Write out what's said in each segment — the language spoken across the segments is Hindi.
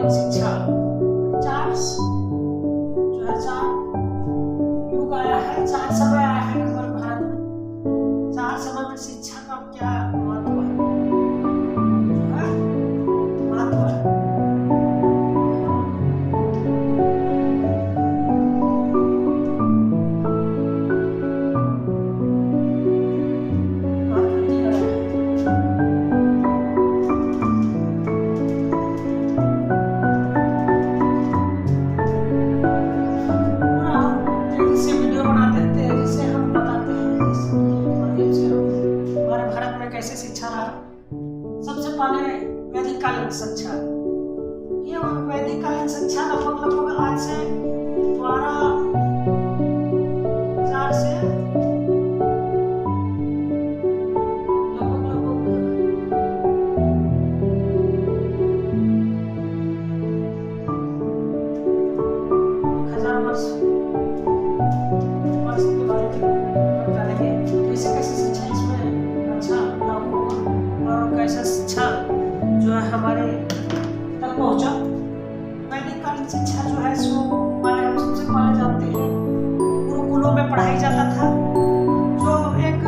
समकालीन शिक्षा, चार जो है चार युग आया है, चार समय आया है हमारे भारत में। चार समय में शिक्षा का क्या महत्व है, महत्व है। कैसे शिक्षा रहा? सबसे पहले वैदिक कालीन शिक्षा। ये वैदिक कालीन शिक्षा लगभग आज से 12,000 से लगभग 1,000 वर्ष के बारे में जानेंगे। कैसे कैसे शिक्षा इसमें अच्छा लागू हुआ और कैसा शिक्षा जो है हमारे तक पहुंचा। वैदिक कालीन शिक्षा जो है सो हम सबसे पहले जानते हैं गुरुकुलों में पढ़ाई जाता था, जो एक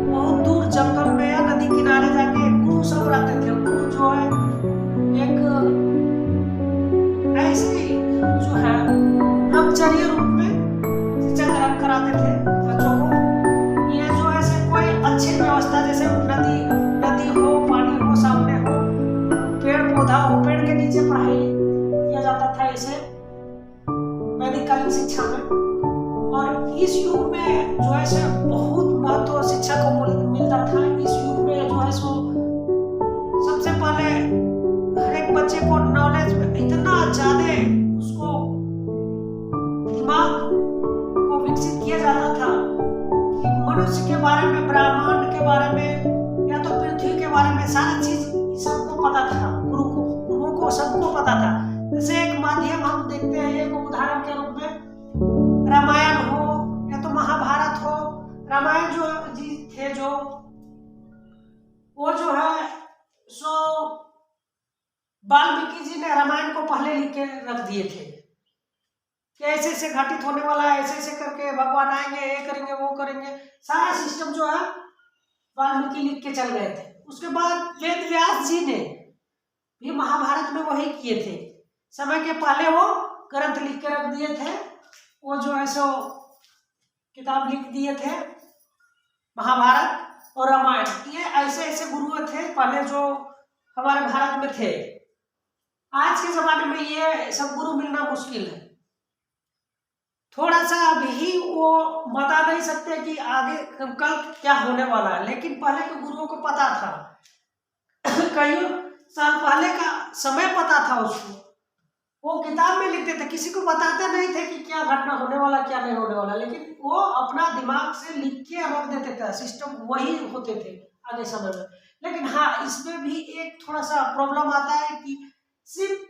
बहुत दूर जंगल में या नदी किनारे जाके गुरु सब रहते थे। गुरु जो है एक ऐसे जो है ब्रह्मचर्य रूप में शिक्षा ग्रहण कराते थे बच्चों को। ये जो ऐसे कोई अच्छी व्यवस्था, जैसे नदी हो, पानी हो, सामने हो, पेड़ पौधा हो, पेड़ के नीचे पढ़ाई किया जाता था इसे वैदिक कालीन शिक्षा में। और इस युग में जो है सो बहुत महत्व शिक्षा को मिलता था। इस युग में जो है सो सबसे पहले हर एक बच्चे को नॉलेज में इतना ज्यादा उसको दिमाग को विकसित किया जाता था कि मनुष्य के बारे में, ब्रह्मांड के बारे में या तो पृथ्वी के बारे में सारा चीज सबको पता था। गुरुओं को सबको पता था। जैसे एक माध्यम हम देखते हैं, एक उदाहरण के रूप में रामायण हो या तो महाभारत हो। रामायण जो जी थे जो वो जो है सो वाल्मीकि जी ने रामायण को पहले लिख के रख दिए थे कि ऐसे ऐसे घटित होने वाला है, ऐसे ऐसे करके भगवान आएंगे, ये करेंगे, वो करेंगे। सारा सिस्टम जो है वाल्मीकि लिख के चल गए थे। उसके बाद वेद व्यास जी ने भी महाभारत में वही किए थे। समय के पहले वो ग्रंथ लिख के रख दिए थे। वो जो है सो किताब लिख दिए थे महाभारत और रामायण। ये ऐसे ऐसे गुरु थे पहले जो हमारे भारत में थे। आज के जमाने में ये सब गुरु मिलना मुश्किल है। थोड़ा सा अभी वो बता नहीं सकते कि आगे कल क्या होने वाला है, लेकिन पहले के गुरुओं को पता था। कई साल पहले का समय पता था उसको। वो किताब में लिखते थे, किसी को बताते नहीं थे कि क्या घटना होने वाला, क्या नहीं होने वाला, लेकिन वो अपना दिमाग से लिख के रख देते थे। सिस्टम वही होते थे आगे समय में। लेकिन हाँ, इसमें भी एक थोड़ा सा प्रॉब्लम आता है कि सिर्फ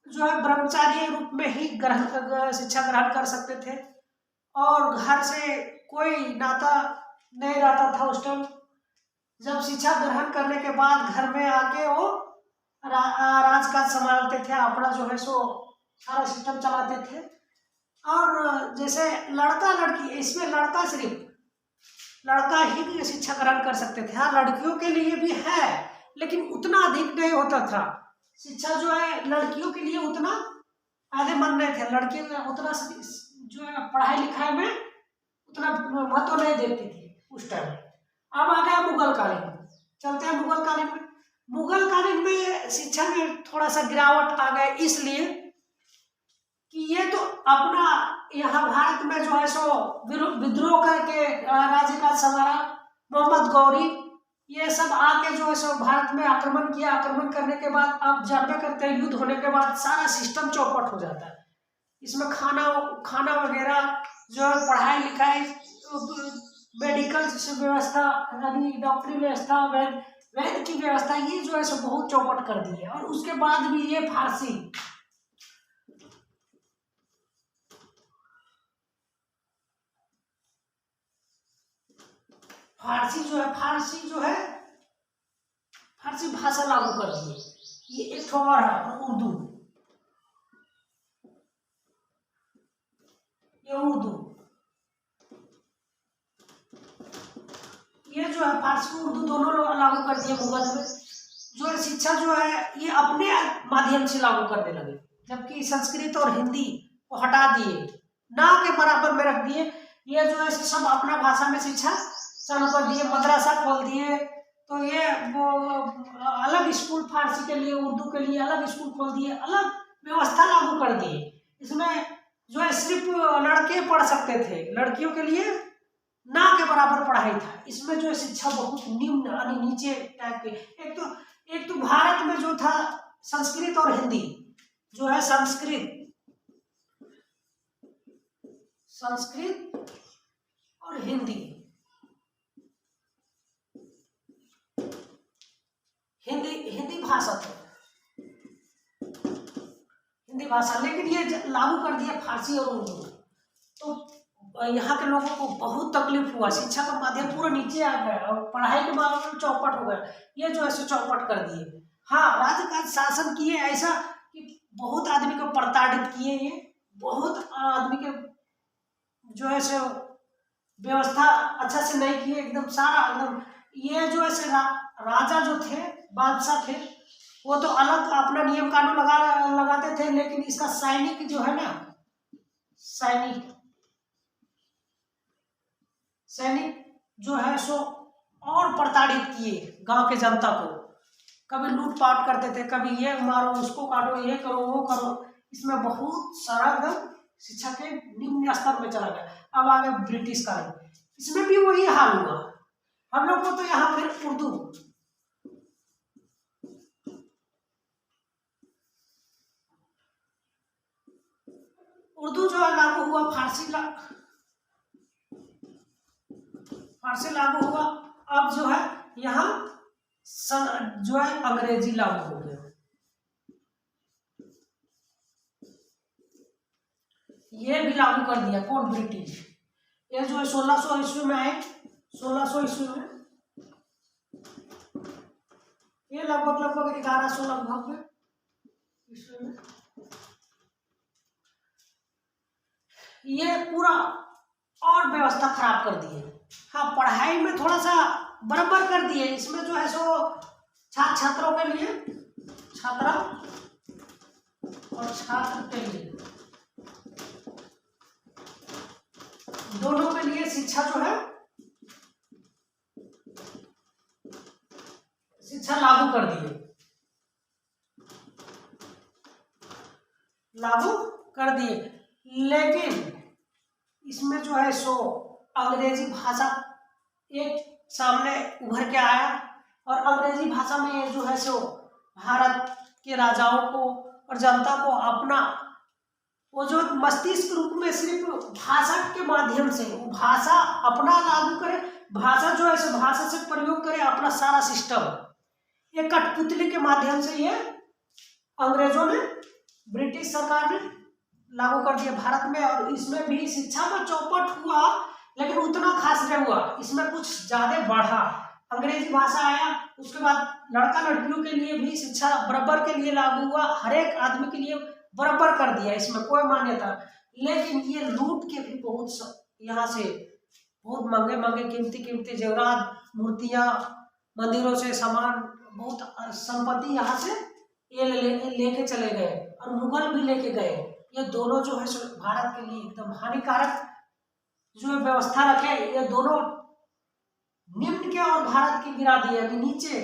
जो है ब्रह्मचारी रूप में ही शिक्षा ग्रहण कर सकते थे और घर से कोई नाता नहीं रहता था उस टाइम। जब शिक्षा ग्रहण करने के बाद घर में आके वो राजकाज संभालते थे, अपना जो है सो सारा सिस्टम चलाते थे। और जैसे लड़का लड़की, इसमें लड़का सिर्फ लड़का ही शिक्षा ग्रहण कर सकते थे। हाँ, लड़कियों के लिए भी है, लेकिन उतना अधिक नहीं होता था। शिक्षा जो है लड़कियों के लिए उतना फायदेमंद नहीं थे। लड़के उतना जो है पढ़ाई लिखाई में उतना महत्व नहीं देती थी उस टाइम। अब आ गया मुगल कालीन। चलते हैं मुगल कालीन में। मुगल कालीन में शिक्षा में थोड़ा सा गिरावट आ गया, इसलिए कि ये तो अपना यहाँ भारत में जो है सो विद्रोह करके राज्य का संभाला मोहम्मद गौरी, ये सब आके जो है सो भारत में आक्रमण किया। आक्रमण करने के बाद आप जानते करते हैं, युद्ध होने के बाद सारा सिस्टम चौपट हो जाता है। इसमें खाना वगैरह जो है, पढ़ाई लिखाई, मेडिकल व्यवस्था, यानी डॉक्टरी व्यवस्था, वैद्य की व्यवस्था, ये जो है सो बहुत चौपट कर दी है। और उसके बाद भी ये फारसी भाषा लागू कर दी। ये एक और है उर्दू, ये उर्दू, ये जो है फारसी उर्दू दोनों लोग लागू कर दिए मुगल में। जो है शिक्षा जो है ये अपने माध्यम से लागू करने लगे, जबकि संस्कृत और हिंदी को हटा दिए, ना के बराबर में रख दिए। ये जो है सब अपना भाषा में शिक्षा चालू कर दिए, मदरसा खोल दिए। तो ये वो अलग स्कूल फारसी के लिए, उर्दू के लिए अलग स्कूल खोल दिए, अलग व्यवस्था लागू कर दिए। इसमें जो है सिर्फ लड़के पढ़ सकते थे, लड़कियों के लिए ना के बराबर पढ़ाई था। इसमें जो है शिक्षा बहुत निम्न यानी नीचे टाइप के। एक तो भारत में जो था संस्कृत और हिंदी, जो है संस्कृत और हिंदी, हिंदी भाषा थी, हिंदी भाषा। लेकिन ये लागू कर दिया फारसी और उर्दू, तो यहाँ के लोगों को बहुत तकलीफ हुआ। शिक्षा का माध्यम पूरा नीचे आ गया और पढ़ाई के मामले में चौपट हो गया। ये जो है चौपट कर दिए। हाँ, राज्य का शासन किए ऐसा कि बहुत आदमी को प्रताड़ित किए, ये बहुत आदमी के जो है सो व्यवस्था अच्छा से नहीं किए, एकदम सारा एकदम। ये जो है राजा जो थे, बादशाह थे, वो तो अलग अपना नियम कानून लगाते थे, लेकिन इसका सैनिक जो है ना, सैनिक जो है सो और प्रताड़ित किए गांव के जनता को। कभी लूटपाट करते थे, कभी ये मारो, उसको काटो, ये करो, वो करो। इसमें बहुत सारा एकदम शिक्षा के निम्न स्तर में चला गया। अब आगे ब्रिटिश काल, इसमें भी वही हाल हुआ। हम लोग को तो यहाँ फिर उर्दू जो है लागू हुआ, फारसी लागू हुआ। अब जो है यहाँ जो है अंग्रेजी लागू हो गया। ये भी लागू कर दिया, कौन? ब्रिटिश। ये जो है 1600 ईस्वी में आए, 1600 ईस्वी में, ये लगभग 1100 लगभग में ईस्वी में ये पूरा और व्यवस्था खराब कर दी है। हाँ, पढ़ाई में थोड़ा सा बराबर कर दिए। इसमें जो है सो छात्रों के लिए, छात्रा और छात्र के लिए, दोनों के लिए शिक्षा जो है शिक्षा लागू कर दिए, लागू कर दिए। लेकिन इसमें जो है सो अंग्रेजी भाषा एक सामने उभर के आया, और अंग्रेजी भाषा में ये जो है सो भारत के राजाओं को और जनता को अपना वो जो मस्तिष्क रूप में सिर्फ भाषा के माध्यम से वो भाषा अपना लागू करे, भाषा जो है सो भाषा से प्रयोग करे अपना सारा सिस्टम। ये कठपुतली के माध्यम से ये अंग्रेजों ने, ब्रिटिश सरकार ने लागू कर दिया भारत में। और इसमें भी शिक्षा का चौपट हुआ, लेकिन उतना खास नहीं हुआ, इसमें कुछ ज्यादा बढ़ा। अंग्रेजी भाषा आया, उसके बाद लड़का लड़कियों के लिए भी शिक्षा बराबर के लिए लागू हुआ, हर एक आदमी के लिए बराबर कर दिया, इसमें कोई मान्यता। लेकिन ये लूट के भी बहुत यहाँ से बहुत महंगे महंगे कीमती जेवरात, मूर्तियां, मंदिरों से सामान, बहुत संपत्ति यहाँ से ये लेके चले गए, और मुगल भी लेके गए। ये दोनों जो है भारत के लिए एकदम हानिकारक जो व्यवस्था रखे, ये दोनों निम्न के और भारत की गिरा दिए, यानी नीचे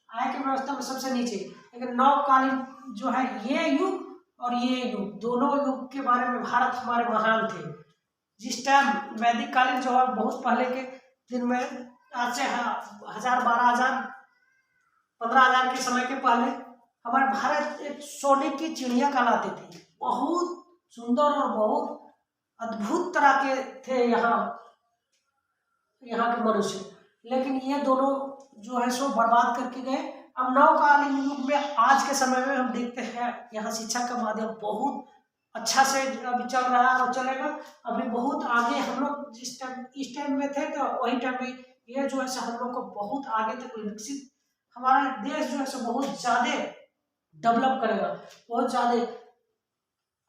आय की व्यवस्था में सबसे नीचे। लेकिन नवकालीन जो है ये युग और ये युग, दोनों युग के बारे में भारत हमारे महान थे। जिस टाइम वैदिक कालीन जो है बहुत पहले के दिन में, आज से 1000, 12,000, 15,000 के समय के पहले हमारे भारत एक सोने की चिड़िया कहलाते थे। बहुत सुंदर और बहुत अद्भुत तरह के थे यहाँ के मनुष्य। लेकिन ये दोनों जो है सो बर्बाद करके गए। अब नवकालीन युग में आज के समय में हम देखते हैं यहाँ शिक्षा का माध्यम बहुत अच्छा से अभी चल रहा है और चलेगा। अभी बहुत आगे हम लोग इस टाइम में थे, तो वही टाइम में ये जो है हम लोग को बहुत आगे तक विकसित, हमारा देश जो है सो बहुत ज्यादा डेवलप करेगा, बहुत ज़्यादा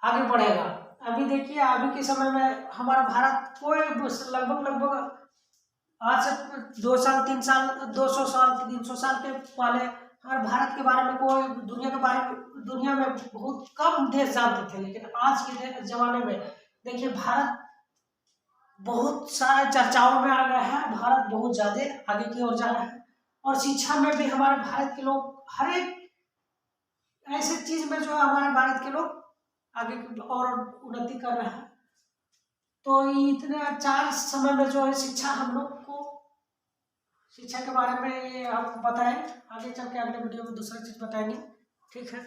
आगे बढ़ेगा। अभी देखिए अभी के समय में हमारा भारत कोई लगभग आज से 2 साल 3 साल 200 साल 300 साल के पहले हमारे भारत के बारे में कोई दुनिया में बहुत कम देश जानते थे, लेकिन आज के जमाने में देखिए भारत बहुत सारे चर्चाओं में आ गया है। भारत बहुत ज्यादा आगे की ओर जा रहा है, और शिक्षा में भी हमारे भारत के लोग हर एक ऐसे चीज में जो है हमारे भारत के लोग आगे की और उन्नति कर रहे हैं। तो इतने 4 समय में जो है शिक्षा हम लोग को शिक्षा के बारे में ये हम बताएं, आगे चल के अगले वीडियो में दूसरा चीज बताएंगे। ठीक है।